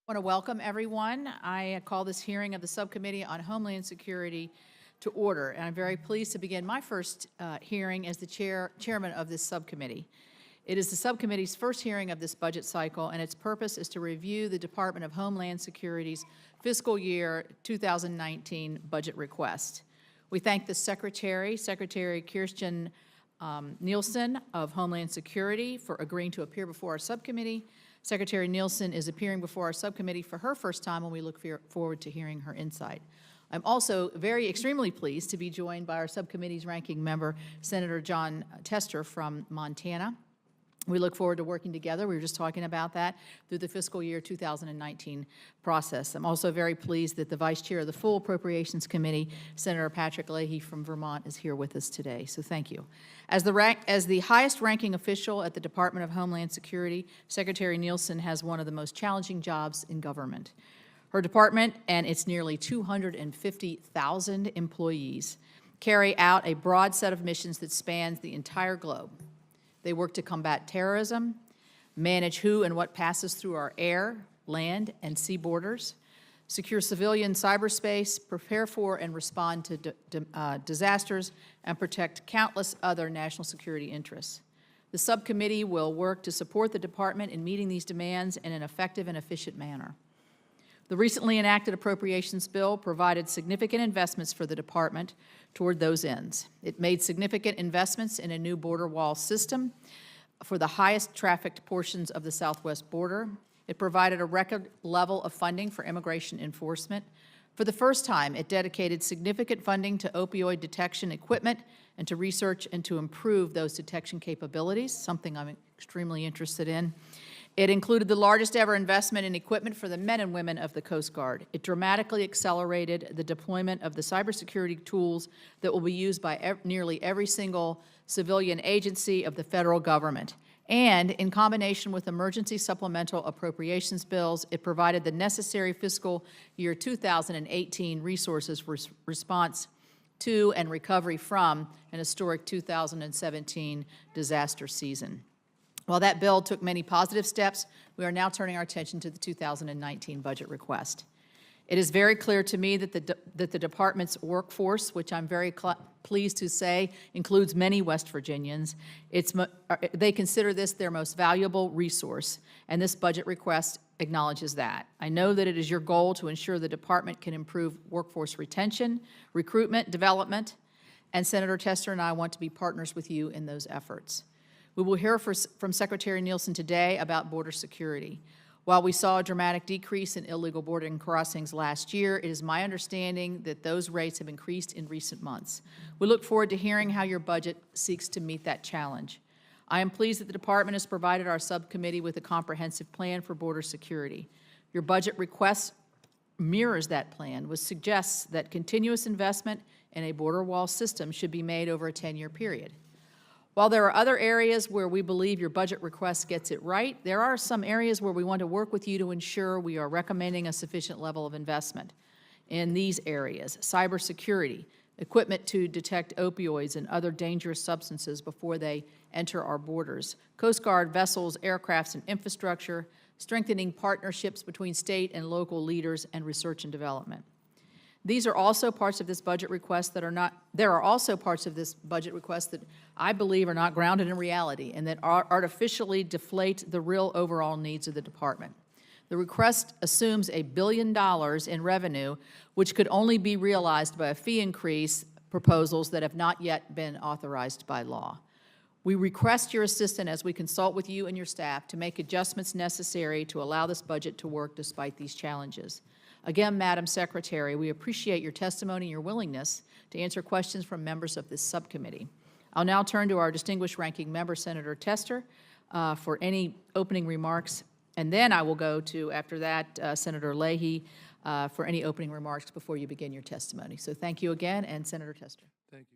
I want to welcome everyone. I call this hearing of the Subcommittee on Homeland Security to order, and I'm very pleased to begin my first hearing as the chairman of this subcommittee. It is the subcommittee's first hearing of this budget cycle, and its purpose is to review the Department of Homeland Security's fiscal year 2019 budget request. We thank the Secretary Kirsten Nielsen of Homeland Security for agreeing to appear before our subcommittee. Secretary Nielsen is appearing before our subcommittee for her first time, and we look forward to hearing her insight. I'm also extremely pleased to be joined by our subcommittee's ranking member, Senator Jon Tester from Montana. We look forward to working together. We were just talking about that through the fiscal year 2019 process. I'm also very pleased that the Vice Chair of the full Appropriations Committee, Senator Patrick Leahy from Vermont, is here with us today. So thank you. As the highest ranking official at the Department of Homeland Security, Secretary Nielsen has one of the most challenging jobs in government. Her department and its nearly 250,000 employees carry out a broad set of missions that spans the entire globe. They work to combat terrorism, manage who and what passes through our air, land, and sea borders, secure civilian cyberspace, prepare for and respond to disasters, and protect countless other national security interests. The subcommittee will work to support the department in meeting these demands in an effective and efficient manner. The recently enacted appropriations bill provided significant investments for the department toward those ends. It made significant investments in a new border wall system for the highest trafficked portions of the southwest border. It provided a record level of funding for immigration enforcement. For the first time, it dedicated significant funding to opioid detection equipment and to research and to improve those detection capabilities, something I'm extremely interested in. It included the largest ever investment in equipment for the men and women of the Coast Guard. It dramatically accelerated the deployment of the cybersecurity tools that will be used by nearly every single civilian agency of the federal government. And in combination with emergency supplemental appropriations bills, it provided the necessary fiscal year 2018 resources for response to and recovery from an historic 2017 disaster season. While that bill took many positive steps, we are now turning our attention to the 2019 budget request. It is very clear to me that the department's workforce, which I'm very pleased to say includes many West Virginians, they consider this their most valuable resource, and this budget request acknowledges that. I know that it is your goal to ensure the department can improve workforce retention, recruitment, development, and Senator Tester and I want to be partners with you in those efforts. We will hear from Secretary Nielsen today about border security. While we saw a dramatic decrease in illegal border crossings last year, it is my understanding that those rates have increased in recent months. We look forward to hearing how your budget seeks to meet that challenge. I am pleased that the department has provided our subcommittee with a comprehensive plan for border security. Your budget request mirrors that plan, which suggests that continuous investment in a border wall system should be made over a 10-year period. While there are other areas where we believe your budget request gets it right, there are some areas where we want to work with you to ensure we are recommending a sufficient level of investment in these areas: cybersecurity, equipment to detect opioids and other dangerous substances before they enter our borders, Coast Guard vessels, aircrafts, and infrastructure, strengthening partnerships between state and local leaders, and research and development. These are also parts of this budget request that are not, there are also parts of this budget request that I believe are not grounded in reality and that artificially deflate the real overall needs of the department. The request assumes $1 billion in revenue, which could only be realized by a fee increase proposals that have not yet been authorized by law. We request your assistance as we consult with you and your staff to make adjustments necessary to allow this budget to work despite these challenges. Again, Madam Secretary, we appreciate your testimony and your willingness to answer questions from members of this subcommittee. I'll now turn to our distinguished ranking member, Senator Tester, for any opening remarks, and then I will go to, after that, Senator Leahy for any opening remarks before you begin your testimony. So thank you again, and Senator Tester. Thank you.